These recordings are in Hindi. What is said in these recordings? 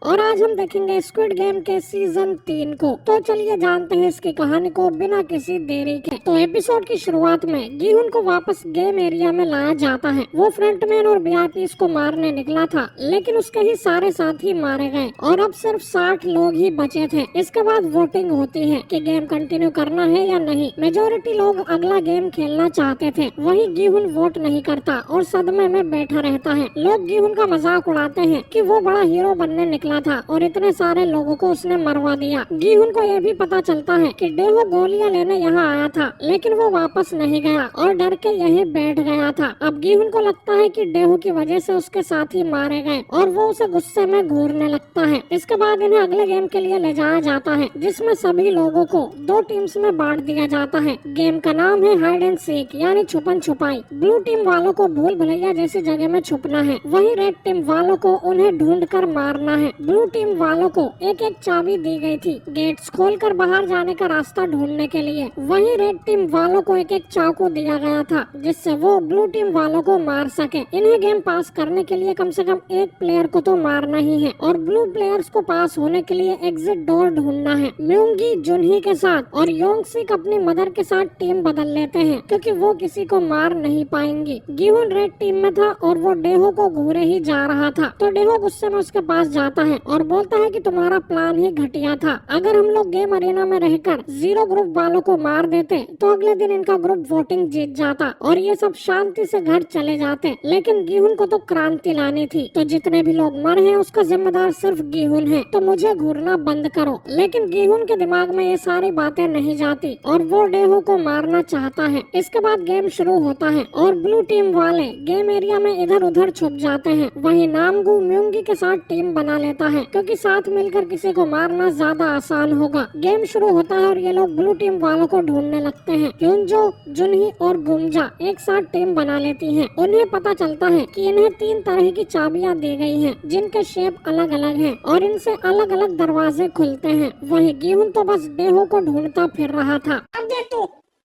और आज हम देखेंगे स्क्विड गेम के सीजन 3 को। तो चलिए जानते हैं इसकी कहानी को बिना किसी देरी के। तो एपिसोड की शुरुआत में गीहुन को वापस गेम एरिया में लाया जाता है। वो फ्रंटमैन और वीआईपीज़ को मारने निकला था, लेकिन उसके ही सारे साथी मारे गए और अब सिर्फ 60 लोग ही बचे थे। इसके बाद वोटिंग होती है कि गेम कंटिन्यू करना है या नहीं। मेजोरिटी लोग अगला गेम खेलना चाहते थे, वही गीहुन वोट नहीं करता और सदमे में बैठा रहता है। लोग गीहुन का मजाक उड़ाते हैं कि वो बड़ा हीरो बनने निकला था और इतने सारे लोगों को उसने मरवा दिया। गीहुन को ये भी पता चलता है कि डेहो गोलियां लेने यहाँ आया था, लेकिन वो वापस नहीं गया और डर के यहीं बैठ गया था। अब गीहुन को लगता है कि डेहो की वजह से उसके साथी मारे गए और वो उसे गुस्से में घूरने लगता है। इसके बाद इन्हें अगले गेम के लिए ले जाया जाता है, जिसमें सभी लोगों को 2 टीम्स में बांट दिया जाता है। गेम का नाम है हाइड एंड सीक, यानी छुपन छुपाई। ब्लू टीम वालों को भूल भुलैया जैसी जगह में छुपना है, वही रेड टीम वालों को उन्हें ढूंढ कर मारना है। ब्लू टीम वालों को एक एक चाबी दी गई थी गेट्स खोलकर बाहर जाने का रास्ता ढूंढने के लिए, वहीं रेड टीम वालों को एक एक चाकू दिया गया था जिससे वो ब्लू टीम वालों को मार सके। इन्हें गेम पास करने के लिए कम से कम एक प्लेयर को तो मारना ही है और ब्लू प्लेयर्स को पास होने के लिए एग्जिट डोर ढूंढना है। म्यूंगी जुनही के साथ और योंगसिक अपनी मदर के साथ टीम बदल लेते हैं क्योंकि वो किसी को मार नहीं पाएंगी। गीहुन रेड टीम में था और वो डेहो को घूरे ही जा रहा था, तो डेहो गुस्से में उसके पास जाता है और बोलता है कि तुम्हारा प्लान ही घटिया था। अगर हम लोग गेम अरेना में रहकर 0 ग्रुप वालों को मार देते तो अगले दिन इनका ग्रुप वोटिंग जीत जाता और ये सब शांति से घर चले जाते। लेकिन गीहुन को तो क्रांति लानी थी, तो जितने भी लोग मरे हैं उसका जिम्मेदार सिर्फ गीहुन है, तो मुझे घूरना बंद करो। लेकिन गीहुन के दिमाग में ये सारी बातें नहीं जाती और वो डेहो को मारना चाहता है। इसके बाद गेम शुरू होता है और ब्लू टीम वाले गेम एरिया में इधर उधर छुप जाते हैं। वहीं नामगू म्यूंगी के साथ टीम बना लेता है क्योंकि साथ मिलकर किसी को मारना ज्यादा आसान होगा। गेम शुरू होता है और ये लोग ब्लू टीम वालों को ढूंढने लगते हैं। युनजो, जुनही और गुमजा एक साथ टीम बना लेती हैं। उन्हें पता चलता है कि इन्हें 3 तरह की चाबियां दी गई हैं, जिनके शेप अलग अलग हैं और इनसे अलग अलग दरवाजे खुलते हैं। वही गीहुन तो बस डेहो को ढूंढता फिर रहा था। अब देख तू,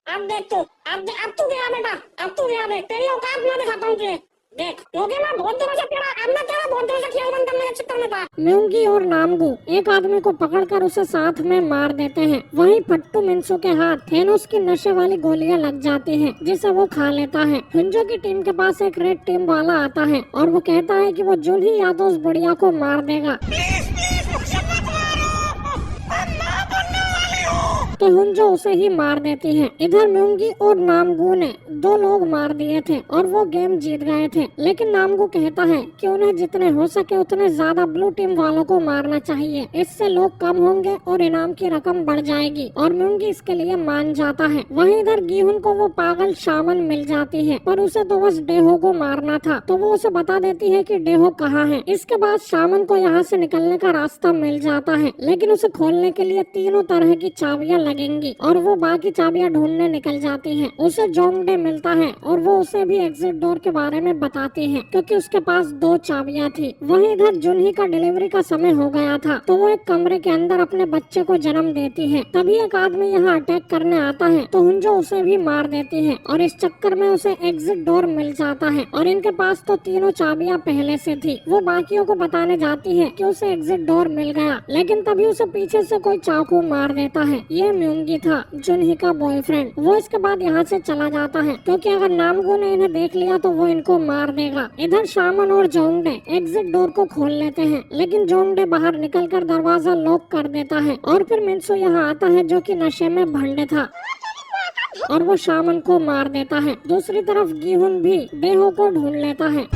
अब तू गया बेटा, अब तू गया। देख तेरी औकात मैं दिखाता हूँ तुझे। देख क्योंकि मैं बहुत दिनों से खेल बंद करने के चक्कर में था। म्यूंगी और नामगू एक आदमी को पकड़कर उसे साथ में मार देते हैं। वहीं फट्टू मिन्सू के हाथ थेनोस की नशे वाली गोलियां लग जाती हैं, जिसे वो खा लेता है। हुंजो की टीम के पास एक रेड टीम वाला आता है और वो कहता है कि वो जुनही या तो उस बुढ़िया को मार देगा। तो हुंजो उसे ही मार देती है। इधर म्यूंगी और नामगू ने 2 लोग मार दिए थे और वो गेम जीत गए थे। लेकिन नामगू कहता है कि उन्हें जितने हो सके उतने ज्यादा ब्लू टीम वालों को मारना चाहिए, इससे लोग कम होंगे और इनाम की रकम बढ़ जाएगी और म्यूंगी इसके लिए मान जाता है। वहीं इधर गीहुन को वो पागल शामन मिल जाती है, पर उसे तो बस डेहो को मारना था, तो वो उसे बता देती है कि डेहो कहाँ है। इसके बाद शामन को यहाँ से निकलने का रास्ता मिल जाता है, लेकिन उसे खोलने के लिए 3 तरह की चाबियां लगेंगी और वो बाकी चाबियां ढूंढने निकल जाती हैं। उसे जोंगडे मिलता है और वो उसे भी एग्जिट डोर के बारे में बताती है क्योंकि उसके पास 2 चाबियां थी। वहीं इधर जुनही का डिलीवरी का समय हो गया था, तो वो एक कमरे के अंदर अपने बच्चे को जन्म देती है। तभी एक आदमी यहाँ अटैक करने आता है, तो हुंजो उसे भी मार देती है और इस चक्कर में उसे एग्जिट डोर मिल जाता है और इनके पास तो 3 चाबियां पहले से थी। वो बाकियों को बताने जाती है कि उसे एग्जिट डोर मिल गया, लेकिन तभी उसे पीछे से कोई चाकू मार देता है। ये म्यूंगी था, जुनही का बॉयफ्रेंड। वो इसके बाद यहाँ से चला जाता है क्योंकि अगर नामगू ने इन्हें देख लिया तो वो इनको मार देगा। इधर शामन और जोंगडे एग्जिट डोर को खोल लेते हैं, लेकिन जोंगडे बाहर निकलकर दरवाजा लॉक कर देता है और फिर मिन्सू यहाँ आता है जो कि नशे में भंडे था और वो शामन को मार देता है। दूसरी तरफ गीहुन भी डेहो को ढूंढ लेता है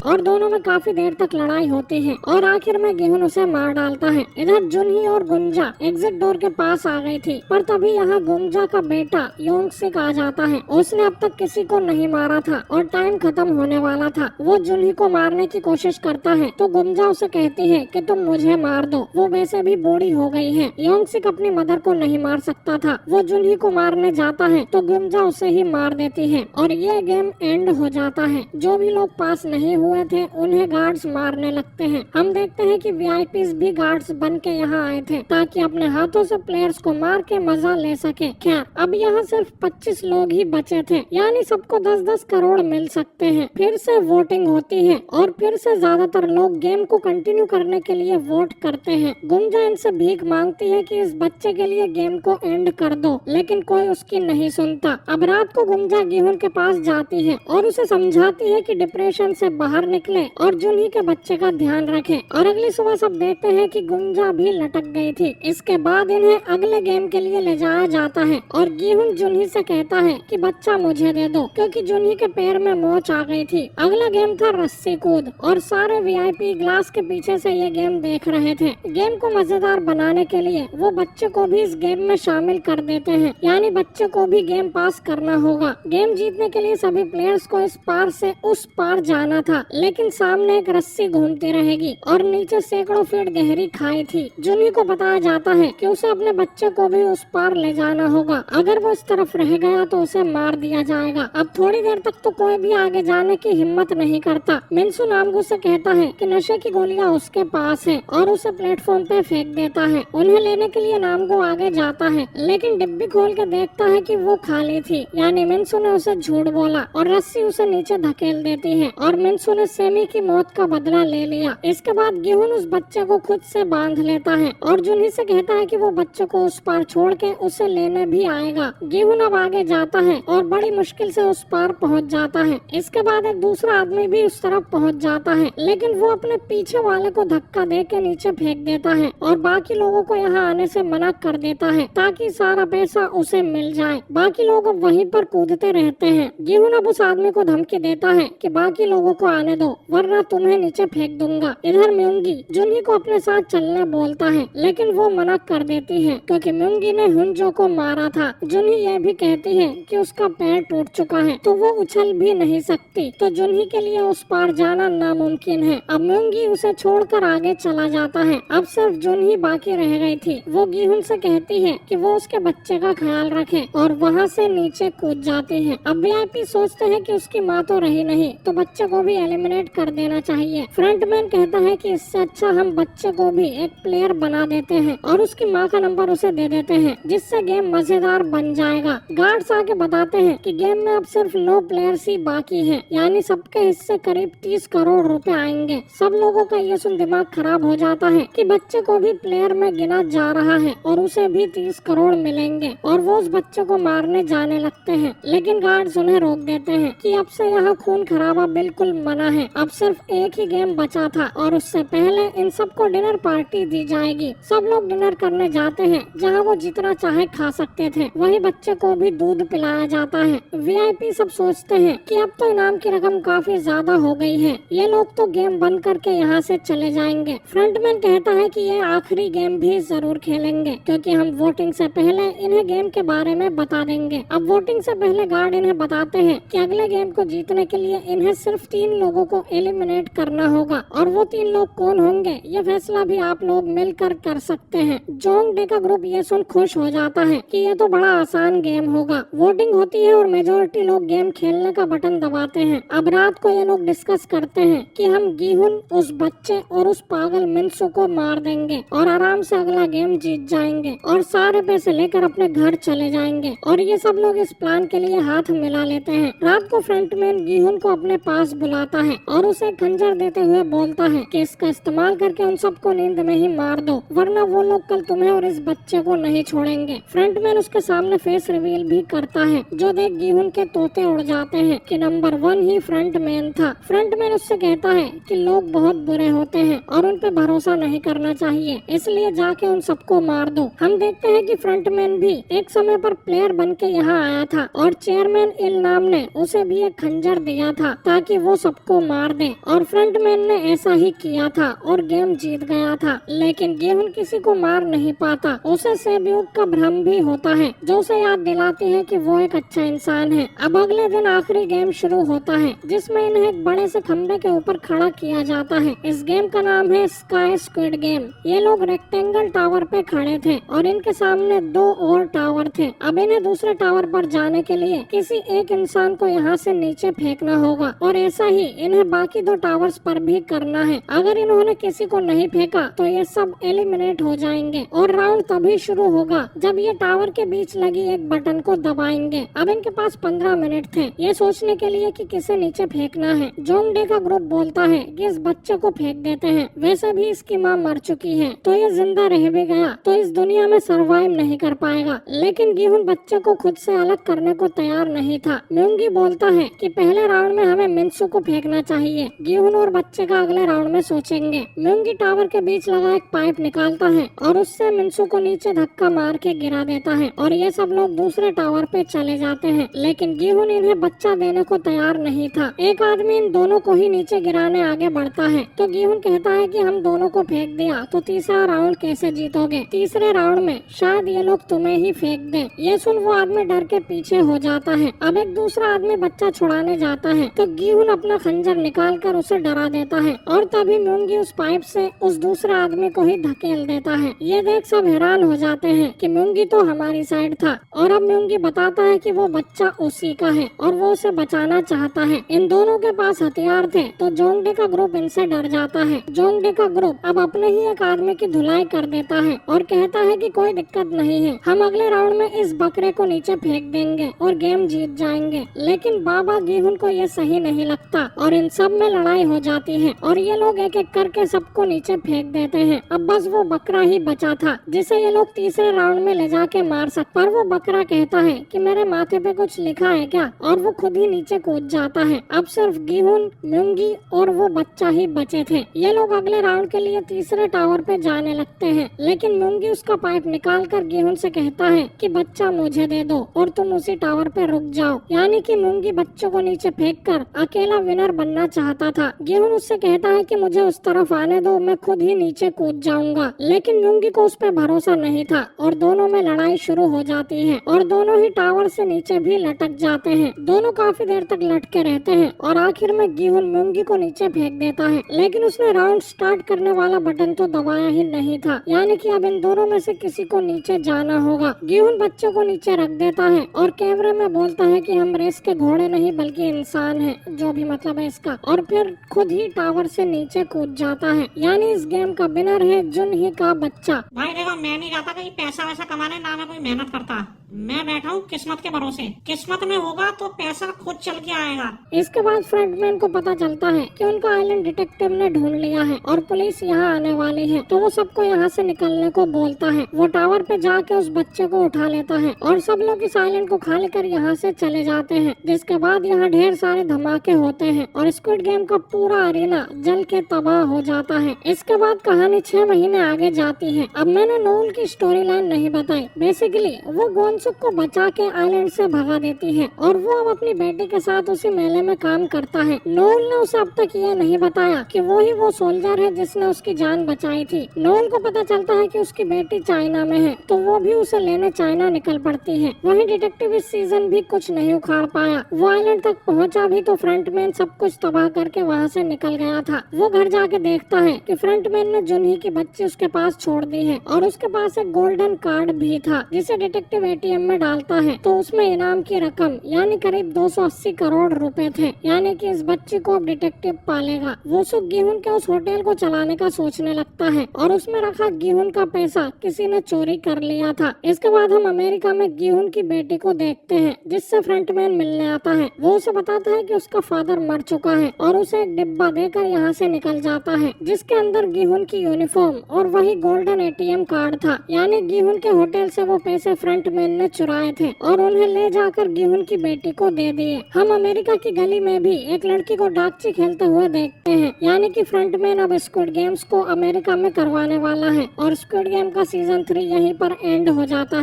और दोनों में काफी देर तक लड़ाई होती है और आखिर में गीहुन उसे मार डालता है। इधर जुनही और गुंजा एग्जिट डोर के पास आ गई थी, पर तभी यहाँ गुंजा का बेटा योंगसिक आ जाता है। उसने अब तक किसी को नहीं मारा था और टाइम खत्म होने वाला था। वो जुनही को मारने की कोशिश करता है तो गुंजा उसे कहती है कि तुम मुझे मार दो, वो वैसे भी बूढ़ी हो गई है। योंगसिक अपनी मदर को नहीं मार सकता था। वो जुनही को मारने जाता है तो गुंजा उसे ही मार देती है और ये गेम एंड हो जाता है। जो भी लोग पास नहीं हुए हुए थे उन्हें गार्ड्स मारने लगते हैं। हम देखते हैं कि वीआईपीज भी गार्ड्स बन के यहाँ आए थे ताकि अपने हाथों से प्लेयर्स को मार के मजा ले सके। खैर अब यहाँ सिर्फ 25 लोग ही बचे थे, यानी सबको 10-10 करोड़ मिल सकते हैं। फिर से वोटिंग होती है और फिर से ज्यादातर लोग गेम को कंटिन्यू करने के लिए वोट करते हैं। गुंजा इनसे भीख मांगती है कि इस बच्चे के लिए गेम को एंड कर दो, लेकिन कोई उसकी नहीं सुनता। अब रात को गुंजा गेहूं के पास जाती है और उसे समझाती है कि डिप्रेशन से बाहर निकले और जुनही के बच्चे का ध्यान रखे। और अगली सुबह सब देखते हैं कि गुंजा भी लटक गई थी। इसके बाद इन्हें अगले गेम के लिए ले जाया जाता है और गेहूं जुनही से कहता है कि बच्चा मुझे दे दो, क्योंकि जुनही के पैर में मोच आ गई थी। अगला गेम था रस्सी कूद और सारे वीआईपी ग्लास के पीछे से ये गेम देख रहे थे। गेम को मजेदार बनाने के लिए वो बच्चे को भी इस गेम में शामिल कर देते हैं, यानी बच्चे को भी गेम पास करना होगा। गेम जीतने के लिए सभी प्लेयर्स को इस पार से उस पार जाना था, लेकिन सामने एक रस्सी घूमती रहेगी और नीचे सैकड़ों फीट गहरी खाई थी। जुनही को बताया जाता है कि उसे अपने बच्चे को भी उस पार ले जाना होगा। अगर वो इस तरफ रह गया तो उसे मार दिया जाएगा। अब थोड़ी देर तक तो कोई भी आगे जाने की हिम्मत नहीं करता। मिन्सू नामगू से कहता है कि नशे की गोलियां उसके पास है और उसे प्लेटफॉर्म पे फेंक देता है। उन्हें लेने के लिए नामगू आगे जाता है, लेकिन डिब्बी खोल के देखता है कि वो खाली थी, यानी मिन्सू ने उसे झूठ बोला और रस्सी उसे नीचे धकेल देती है और मिन्सू ने सेमी की मौत का बदला ले लिया। इसके बाद गेहूं उस बच्चे को खुद से बांध लेता है और जुनही से कहता है कि वो बच्चे को उस पार छोड़ के उसे लेने भी आएगा। गेहूं अब आगे जाता है और बड़ी मुश्किल से उस पार पहुंच जाता है। इसके बाद एक दूसरा आदमी भी उस तरफ पहुंच जाता है, लेकिन वो अपने पीछे वाले को धक्का दे के नीचे फेंक देता है और बाकी लोगों को यहाँ आने से मना कर देता है ताकि सारा पैसा उसे मिल जाए। बाकी लोग अब वहीं पर कूदते रहते हैं। गेहूं अब उस आदमी को धमकी देता है कि बाकी लोगों को आने दो वरना तुम्हें नीचे फेंक दूंगा। इधर म्योंगी जुनही को अपने साथ चलने बोलता है, लेकिन वो मना कर देती है क्योंकि म्योंगी ने हुंजो को मारा था। जुनही यह भी कहती है कि उसका पैर टूट चुका है तो वो उछल भी नहीं सकती, तो जुनही के लिए उस पार जाना नामुमकिन है। अब म्योंगी उसे छोड़कर आगे चला जाता है। अब सिर्फ जुनही बाकी रह गई थी। वो गेहूं से कहती है कि वो उसके बच्चे का ख्याल रखे और वहाँ से नीचे कूद जाती है। अब वीआईपी सोचते हैं कि उसकी माँ तो रही नहीं, तो बच्चे को भी एलिमिनेट कर देना चाहिए। फ्रंटमैन कहता है कि इससे अच्छा हम बच्चे को भी एक प्लेयर बना देते हैं और उसकी माँ का नंबर उसे दे देते हैं, जिससे गेम मजेदार बन जाएगा। गार्ड्स आके बताते हैं कि गेम में अब सिर्फ 9 प्लेयर्स ही बाकी हैं, यानी सबके हिस्से करीब 30 करोड़ रुपए आएंगे। सब लोगों का ये सुन दिमाग खराब हो जाता है कि बच्चे को भी प्लेयर में गिना जा रहा है और उसे भी 30 करोड़ मिलेंगे और वो उस बच्चे को मारने जाने लगते हैं, लेकिन गार्ड्स उन्हें रोक देते हैं कि अब से यहाँ खून खराबा बिल्कुल मना है। अब सिर्फ एक ही गेम बचा था और उससे पहले इन सबको डिनर पार्टी दी जाएगी। सब लोग डिनर करने जाते हैं जहाँ वो जितना चाहे खा सकते थे। वही बच्चे को भी दूध पिलाया जाता है। वीआईपी सब सोचते हैं कि अब तो इनाम की रकम काफी ज्यादा हो गई है, ये लोग तो गेम बंद करके यहाँ से चले जाएंगे। फ्रंटमैन कहता है कि ये आखिरी गेम भी जरूर खेलेंगे क्योंकि हम वोटिंग से पहले इन्हें गेम के बारे में बता देंगे। अब वोटिंग से पहले गार्ड इन्हें बताते हैं कि अगले गेम को जीतने के लिए इन्हें सिर्फ 3 लोगों को एलिमिनेट करना होगा और वो 3 लोग कौन होंगे ये फैसला भी आप लोग मिलकर कर सकते हैं। जोंग डे का ग्रुप ये सुन खुश हो जाता है कि ये तो बड़ा आसान गेम होगा। वोटिंग होती है और मेजोरिटी लोग गेम खेलने का बटन दबाते हैं। अब रात को ये लोग डिस्कस करते हैं कि हम गीहुन, उस बच्चे और उस पागल मिन्सू को मार देंगे और आराम से अगला गेम जीत जाएंगे और सारे पैसे लेकर अपने घर चले जाएंगे। और ये सब लोग इस प्लान के लिए हाथ मिला लेते हैं। रात को फ्रंटमैन गीहुन को अपने पास बुलाता है और उसे खंजर देते हुए बोलता है कि इसका इस्तेमाल करके उन सबको नींद में ही मार दो वरना वो लोग कल तुम्हें और इस बच्चे को नहीं छोड़ेंगे। फ्रंटमैन उसके सामने फेस रिवील भी करता है, जो देख गीहुन के तोते उड़ जाते हैं कि नंबर 1 ही फ्रंटमैन था। फ्रंटमैन उससे कहता है कि लोग बहुत बुरे होते हैं और उन पे भरोसा नहीं करना चाहिए, इसलिए जाके उन सबको मार दो। हम देखते हैं कि फ्रंटमैन भी एक समय पर प्लेयर बन के यहाँ आया था और चेयरमैन इल नाम ने उसे भी एक खंजर दिया था ताकि वो सबको मार दे और फ्रंटमैन ने ऐसा ही किया था और गेम जीत गया था। लेकिन गेहूं किसी को मार नहीं पाता। उसे सेब्यूक का भ्रम भी होता है जो उसे याद दिलाती है कि वो एक अच्छा इंसान है। अब अगले दिन आखिरी गेम शुरू होता है जिसमें इन्हें एक बड़े से खंबे के ऊपर खड़ा किया जाता है। इस गेम का नाम है स्काई स्क्विड गेम। ये लोग रेक्टेंगल टावर पे खड़े थे और इनके सामने 2 और टावर थे। अब इन्हें दूसरे टावर पर जाने के लिए किसी एक इंसान को यहाँ से नीचे फेंकना होगा और ऐसा ही इन्हें बाकी 2 टावर्स पर भी करना है। अगर इन्होंने किसी को नहीं फेंका तो ये सब एलिमिनेट हो जाएंगे और राउंड तभी शुरू होगा जब ये टावर के बीच लगी एक बटन को दबाएंगे। अब इनके पास 15 मिनट थे ये सोचने के लिए कि किसे नीचे फेंकना है। जोंगडे का ग्रुप बोलता है कि इस बच्चे को फेंक देते हैं, वैसे भी इसकी माँ मर चुकी है तो ये जिंदा रह भी गया तो इस दुनिया में सरवाइव नहीं कर पाएगा। लेकिन गीहुन बच्चे को खुद से अलग करने को तैयार नहीं था। म्योंगी बोलता है कि पहले राउंड में हमें मिन्सू को फेंकना चाहिए, गीहुन और बच्चे का अगले राउंड में सोचेंगे। म्योंगी टावर के बीच लगा एक पाइप निकालता है और उससे मिन्सू को नीचे धक्का मार के गिरा देता है और ये सब लोग दूसरे टावर पे चले जाते हैं। लेकिन गीहुन इन्हें बच्चा देने को तैयार नहीं था। एक आदमी इन दोनों को ही नीचे गिराने आगे बढ़ता है तो गीहुन कहता है कि हम दोनों को फेंक दिया तो तीसरा राउंड कैसे जीतोगे, तीसरे राउंड में शायद ये लोग तुम्हें ही फेंक दें। ये सुन वो आदमी डर के पीछे हो जाता है। अब एक दूसरा आदमी बच्चा छुड़ाने जाता है तो गीहुन अपना खंजर निकाल कर उसे डरा देता है और तभी म्योंगी उस पाइप से उस दूसरे आदमी को ही धकेल देता है। ये देख सब हैरान हो जाते हैं कि म्योंगी तो हमारी साइड था और अब म्योंगी बताता है कि वो बच्चा उसी का है और वो उसे बचाना चाहता है। इन दोनों के पास हथियार थे तो जोंगडे का ग्रुप इनसे डर जाता है। जोंगडे का ग्रुप अब अपने ही एक आदमी की धुलाई कर देता है और कहता है कि कोई दिक्कत नहीं है, हम अगले राउंड में इस बकरे को नीचे फेंक देंगे और गेम जीत जाएंगे। लेकिन बाबा गीहुन को ये सही नहीं लगता और इन सब में लड़ाई हो जाती है और ये लोग एक एक करके सबको नीचे फेंक देते हैं। अब बस वो बकरा ही बचा था जिसे ये लोग तीसरे राउंड में ले जाके मार सकते। पर वो बकरा कहता है कि मेरे माथे पे कुछ लिखा है क्या, और वो खुद ही नीचे कूद जाता है। अब सिर्फ गीहुन, म्योंगी और वो बच्चा ही बचे थे। ये लोग अगले राउंड के लिए तीसरे टावर पे जाने लगते हैं लेकिन म्योंगी उसका पाइप निकाल कर गीहुन से कहता है कि बच्चा मुझे दे दो और तुम उसी टावर पे रुक जाओ। यानी कि म्योंगी बच्चों को नीचे फेंक कर अकेला विनर बनना चाहता था। गीहुन उससे कहता है कि मुझे उस तरफ आने दो, मैं खुद ही नीचे कूद जाऊंगा। लेकिन म्योंगी को उस पर भरोसा नहीं था और दोनों में लड़ाई शुरू हो जाती है और दोनों ही टावर से नीचे भी लटक जाते हैं। दोनों काफी देर तक लटके रहते हैं और आखिर में गीहुन म्योंगी को नीचे फेंक देता है। लेकिन उसने राउंड स्टार्ट करने वाला बटन तो दबाया ही नहीं था, यानी कि अब इन दोनों में से किसी को नीचे जाना होगा। गीहुन बच्चे को नीचे रख देता है और कैमरे में बोलता है कि हम रेस के घोड़े नहीं बल्कि इंसान हैं, जो भी मतलब है इसका, और फिर खुद ही टावर से नीचे कूद जाता है। यानी इस गेम का विनर है जुनही का बच्चा। भाई देखो, मैं नहीं जाता कहीं पैसा वैसा कमाने, ना मैं कोई मेहनत करता, मैं बैठा हूँ किस्मत के भरोसे। किस्मत में होगा तो पैसा खुद चल के आएगा। इसके बाद फ्रंटमैन को पता चलता है कि उनका आइलैंड डिटेक्टिव ने ढूंढ लिया है और पुलिस यहाँ आने वाली है तो वो सबको यहाँ से निकलने को बोलता है। वो टावर पे जाके उस बच्चे को उठा लेता है और सब लोग इस आइलैंड को खाली कर यहाँ से चले जाते हैं। जिसके बाद यहाँ ढेर सारे धमाके होते हैं और स्क्विड गेम का पूरा अरीना जल के तबाह हो जाता है। इसके बाद कहानी 6 महीने आगे जाती है। अब मैंने नोल की स्टोरी लाइन नहीं बताई। बेसिकली वो गोनसुक को बचा के आइलैंड से भगा देती है और वो अब अपनी बेटी के साथ उसी मेले में काम करता है। नोल ने उसे अब तक ये नहीं बताया कि वो ही वो सोल्जर है जिसने उसकी जान बचाई थी। नोल को पता चलता है कि उसकी बेटी चाइना में है तो वो भी उसे लेने चाइना निकल पड़ती है। वहीं डिटेक्टिव इस सीजन भी कुछ नहीं उखाड़ पाया। वो आइलैंड तक पहुंचा भी तो फ्रंटमैन सब कुछ तबाह करके वहां से निकल गया था। वो घर जाके देखता है कि फ्रंटमैन ने जुनही की बच्ची उसके पास छोड़ दी है और उसके पास एक गोल्डन कार्ड भी था जिसे डिटेक्टिव एटीएम में डालता है तो उसमें इनाम की रकम यानी करीब 280 करोड़ रुपए थे। यानी कि इस बच्ची को अब डिटेक्टिव पालेगा। वो सुख गीहुन के उस होटल को चलाने का सोचने लगता है और उसमें रखा गीहुन का पैसा किसी ने चोरी कर लिया था। इसके बाद हम अमेरिका में गीहुन की बेटी को देखते हैं जिससे फ्रंटमैन मिलने आता है। वो उसे बताता है कि उसका फादर मर चुका है और उसे एक डिब्बा देकर यहाँ से निकल जाता है जिसके अंदर गीहुन की यूनिफॉर्म और वही गोल्डन एटीएम कार्ड था। यानी गीहुन के होटल से वो पैसे फ्रंटमैन ने चुराए थे और उन्हें ले जाकर गीहुन की बेटी को दे दिए। हम अमेरिका की गली में भी एक लड़की को डाकची खेलते हुए देखते हैं। यानी कि फ्रंटमैन अब स्क्विड गेम्स को अमेरिका में करवाने वाला है और स्क्विड गेम का सीजन 3 यहीं पर एंड हो जाता है।